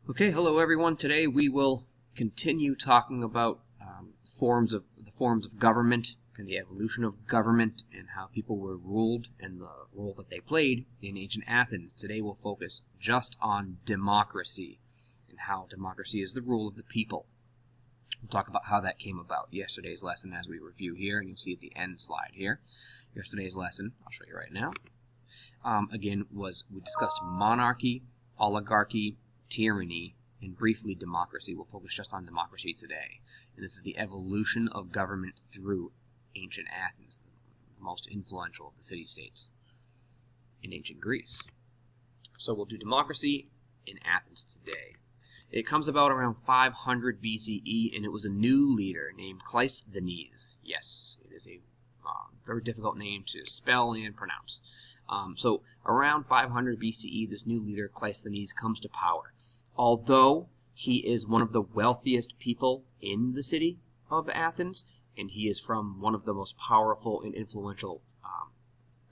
Okay, hello everyone. Today we will continue talking about the forms of government and the evolution of government and how people were ruled and the role that they played in ancient Athens. Today we'll focus just on democracy and how democracy is the rule of the people. We'll talk about how that came about. Yesterday's lesson, as we review here, and you'll see at the end slide here. Yesterday's lesson, I'll show you right now. Again, we discussed monarchy, oligarchy, tyranny, and briefly democracy. We'll focus just on democracy today. And this is the evolution of government through ancient Athens, the most influential of the city-states in ancient Greece. So we'll do democracy in Athens today. It comes about around 500 BCE, and it was a new leader named Cleisthenes. Yes, it is a very difficult name to spell and pronounce. So around 500 BCE, this new leader, Cleisthenes, comes to power. Although he is one of the wealthiest people in the city of Athens, and he is from one of the most powerful and influential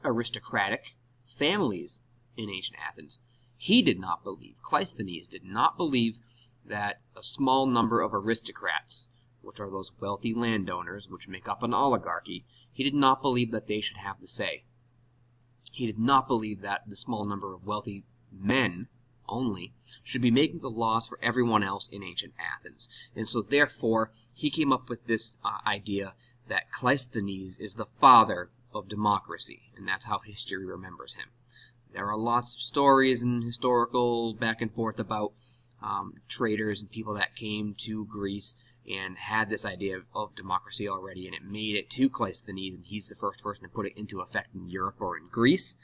aristocratic families in ancient Athens, Cleisthenes did not believe that a small number of aristocrats, which are those wealthy landowners which make up an oligarchy, he did not believe that they should have the say. He did not believe that the small number of wealthy men only should be making the laws for everyone else in ancient Athens. And so therefore, he came up with this idea that Cleisthenes is the father of democracy, and that's how history remembers him. There are lots of stories and historical back and forth about traders and people that came to Greece and had this idea of democracy already, and it made it to Cleisthenes, and he's the first person to put it into effect in Europe or in Greece.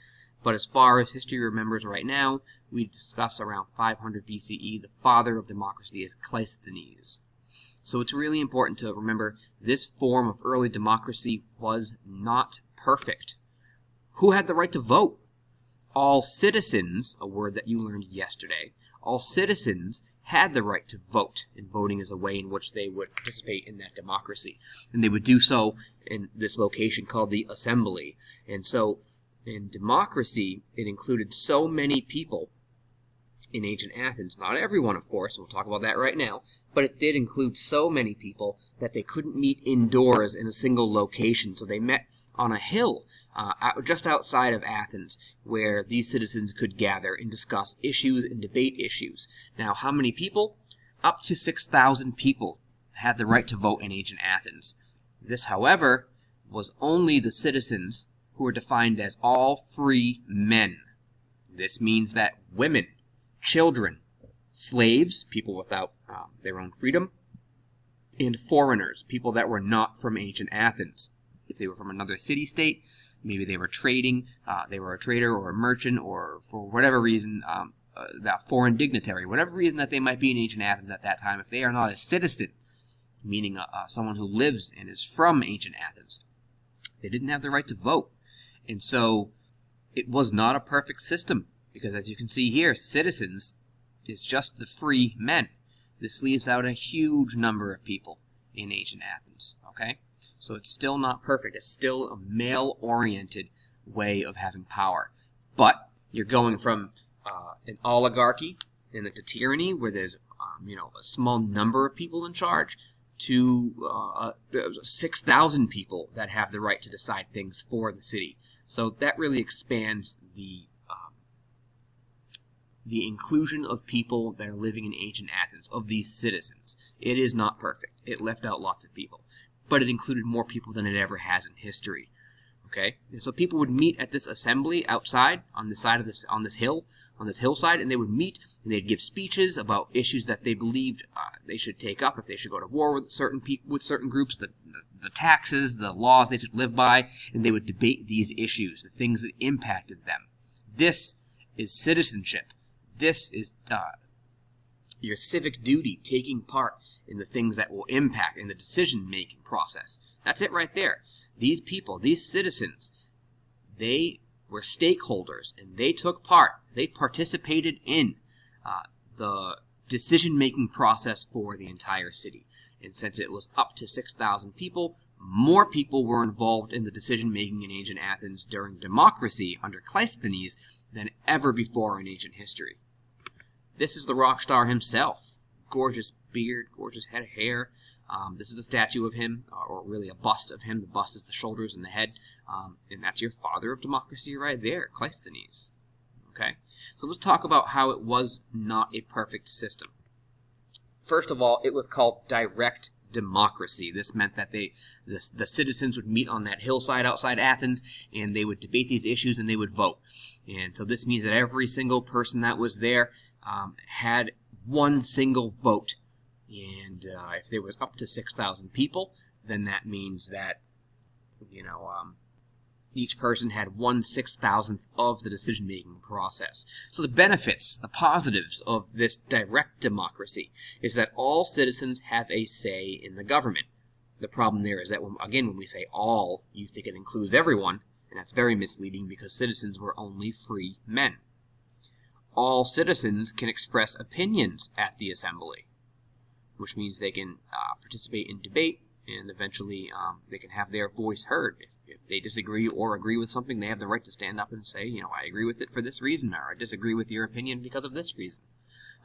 But as far as history remembers right now, we discuss around 500 BCE, the father of democracy is Cleisthenes. So it's really important to remember this form of early democracy was not perfect. Who had the right to vote? All citizens, a word that you learned yesterday, all citizens had the right to vote, and voting is a way in which they would participate in that democracy. And they would do so in this location called the assembly. And so in democracy, it included so many people in ancient Athens. Not everyone, of course, we'll talk about that right now, but it did include so many people that they couldn't meet indoors in a single location. So they met on a hill just outside of Athens, where these citizens could gather and discuss issues and debate issues. Now, how many people? Up to 6,000 people had the right to vote in ancient Athens. This, however, was only the citizens who were defined as all free men. This means that women, children, slaves, people without their own freedom, and foreigners, people that were not from ancient Athens. If they were from another city-state, maybe they were trading, they were a trader or a merchant, or for whatever reason, that foreign dignitary, whatever reason that they might be in ancient Athens at that time, if they are not a citizen, meaning someone who lives and is from ancient Athens, they didn't have the right to vote. And so it was not a perfect system, because as you can see here, citizens is just the free men. This leaves out a huge number of people in ancient Athens, okay? So it's still not perfect. It's still a male-oriented way of having power. But you're going from an oligarchy and then to tyranny, where there's a small number of people in charge, to 6,000 people that have the right to decide things for the city. So that really expands the inclusion of people that are living in ancient Athens, of these citizens. It is not perfect. It left out lots of people, but it included more people than it ever has in history. Okay, and so people would meet at this assembly outside on the side of on this hillside, and they would meet and they'd give speeches about issues that they believed they should take up, if they should go to war with certain groups, the taxes, the laws they should live by, and they would debate these issues, the things that impacted them. This is citizenship. This is your civic duty, taking part in the things that will impact in the decision-making process. That's it right there. These people, these citizens, they were stakeholders, and they took part. They participated in the decision-making process for the entire city. And since it was up to 6,000 people, more people were involved in the decision-making in ancient Athens during democracy under Cleisthenes than ever before in ancient history. This is the rock star himself. Gorgeous beard, gorgeous head of hair. This is a statue of him, or really a bust of him. The bust is the shoulders and the head. And that's your father of democracy right there, Cleisthenes. Okay? So let's talk about how it was not a perfect system. First of all, it was called direct democracy. This meant that the citizens would meet on that hillside outside Athens, and they would debate these issues, and they would vote. And so this means that every single person that was there had one single vote. And if there was up to 6,000 people, then that means that, each person had 1/6,000th of the decision-making process. So the benefits, the positives of this direct democracy is that all citizens have a say in the government. The problem there is that, when we say all, you think it includes everyone, and that's very misleading because citizens were only free men. All citizens can express opinions at the assembly, which means they can participate in debate, and eventually they can have their voice heard. If they disagree or agree with something, they have the right to stand up and say, I agree with it for this reason, or I disagree with your opinion because of this reason.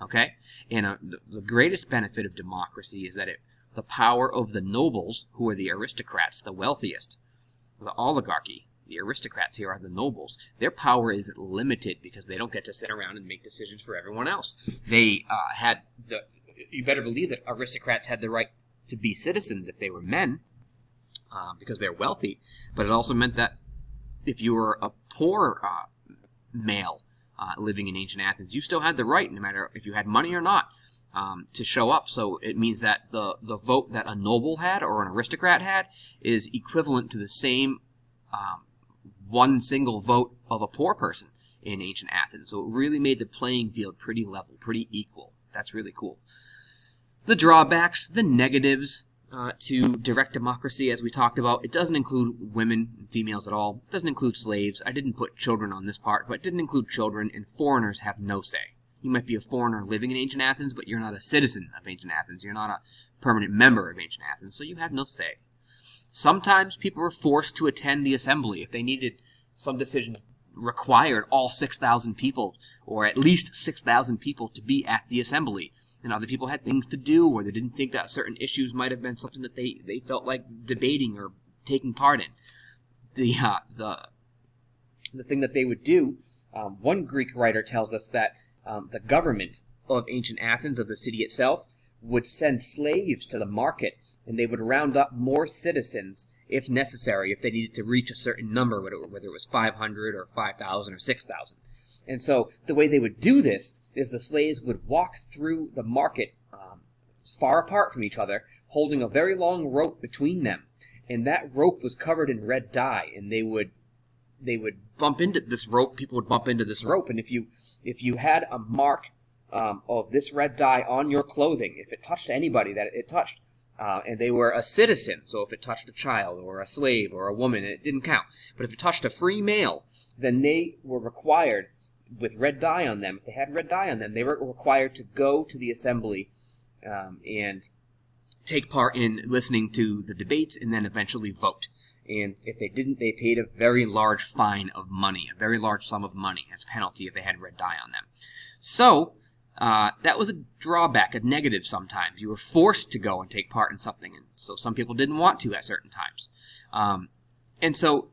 Okay? And the greatest benefit of democracy is that the power of the nobles, who are the aristocrats, the wealthiest, the oligarchy, the aristocrats here are the nobles, their power is limited because they don't get to sit around and make decisions for everyone else. You better believe that aristocrats had the right to be citizens if they were men, because they're wealthy, but it also meant that if you were a poor male living in ancient Athens, you still had the right, no matter if you had money or not, to show up. So it means that the vote that a noble had or an aristocrat had is equivalent to the same one single vote of a poor person in ancient Athens. So it really made the playing field pretty level, pretty equal. That's really cool. The drawbacks, the negatives to direct democracy, as we talked about, it doesn't include women and females at all. It doesn't include slaves. I didn't put children on this part, but it didn't include children, and foreigners have no say. You might be a foreigner living in ancient Athens, but you're not a citizen of ancient Athens. You're not a permanent member of ancient Athens, so you have no say. Sometimes people were forced to attend the assembly. If they needed some decisions required all 6,000 people, or at least 6,000 people, to be at the assembly. And other people had things to do, or they didn't think that certain issues might have been something that they felt like debating or taking part in. The thing that they would do, one Greek writer tells us that the government of ancient Athens, of the city itself, would send slaves to the market, and they would round up more citizens if necessary, if they needed to reach a certain number, whether it was 500 or 5,000 or 6,000. And so the way they would do this is the slaves would walk through the market far apart from each other, holding a very long rope between them. And that rope was covered in red dye, and they would bump into this rope. People would bump into this rope, and if you had a mark of this red dye on your clothing, if it touched anybody that it touched, and they were a citizen, so if it touched a child or a slave or a woman, it didn't count. But if it touched a free male, then they were required, with red dye on them, if they had red dye on them, they were required to go to the assembly and take part in listening to the debates and then eventually vote. And if they didn't, they paid a very large fine of money, a very large sum of money as a penalty if they had red dye on them. So that was a drawback, a negative sometimes. You were forced to go and take part in something, and so some people didn't want to at certain times. And so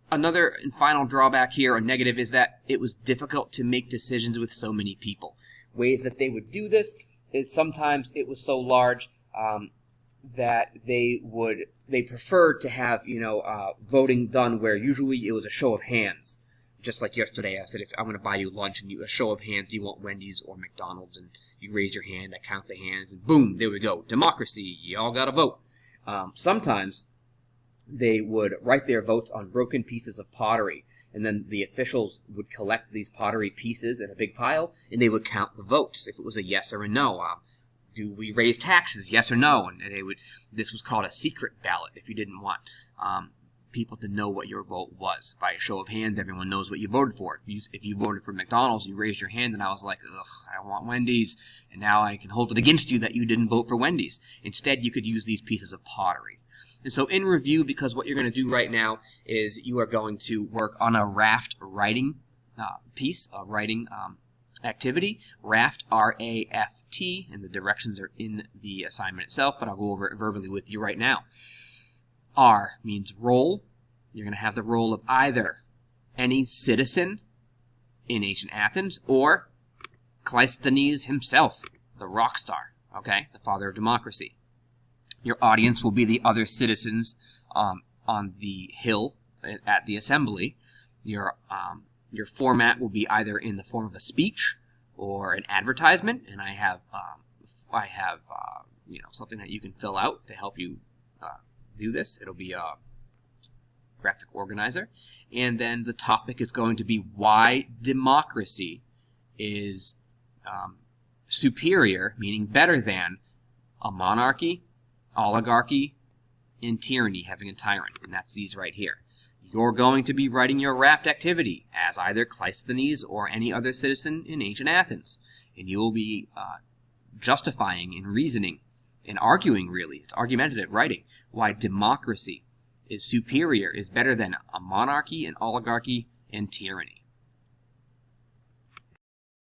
another and final drawback here, or negative, is that it was difficult to make decisions with so many people. Ways that they would do this is sometimes it was so large that they preferred to have voting done where usually it was a show of hands. Just like yesterday, I said, if I'm going to buy you lunch and a show of hands, do you want Wendy's or McDonald's? And you raise your hand, I count the hands, and boom, there we go. Democracy, you all got to vote. Sometimes they would write their votes on broken pieces of pottery, and then the officials would collect these pottery pieces in a big pile, and they would count the votes, if it was a yes or a no. Do we raise taxes, yes or no? And this was called a secret ballot if you didn't want people to know what your vote was. By a show of hands, everyone knows what you voted for. If you voted for McDonald's, you raised your hand, and I was like, ugh, I want Wendy's, and now I can hold it against you that you didn't vote for Wendy's. Instead, you could use these pieces of pottery. And so in review, because what you're going to do right now is you are going to work on a raft writing piece, activity. Raft, R-A-F-T, and the directions are in the assignment itself, but I'll go over it verbally with you right now. R means role. You're going to have the role of either any citizen in ancient Athens or Cleisthenes himself, the rock star, okay, the father of democracy. Your audience will be the other citizens on the hill at the assembly. Your format will be either in the form of a speech or an advertisement, and I have something that you can fill out to help you do this. It'll be a graphic organizer, and then the topic is going to be why democracy is superior, meaning better than a monarchy, oligarchy, and tyranny, having a tyrant, and that's these right here. You're going to be writing your raft activity as either Cleisthenes or any other citizen in ancient Athens, and you will be justifying and reasoning and arguing, really, it's argumentative writing, why democracy is superior, is better than a monarchy, an oligarchy, and tyranny.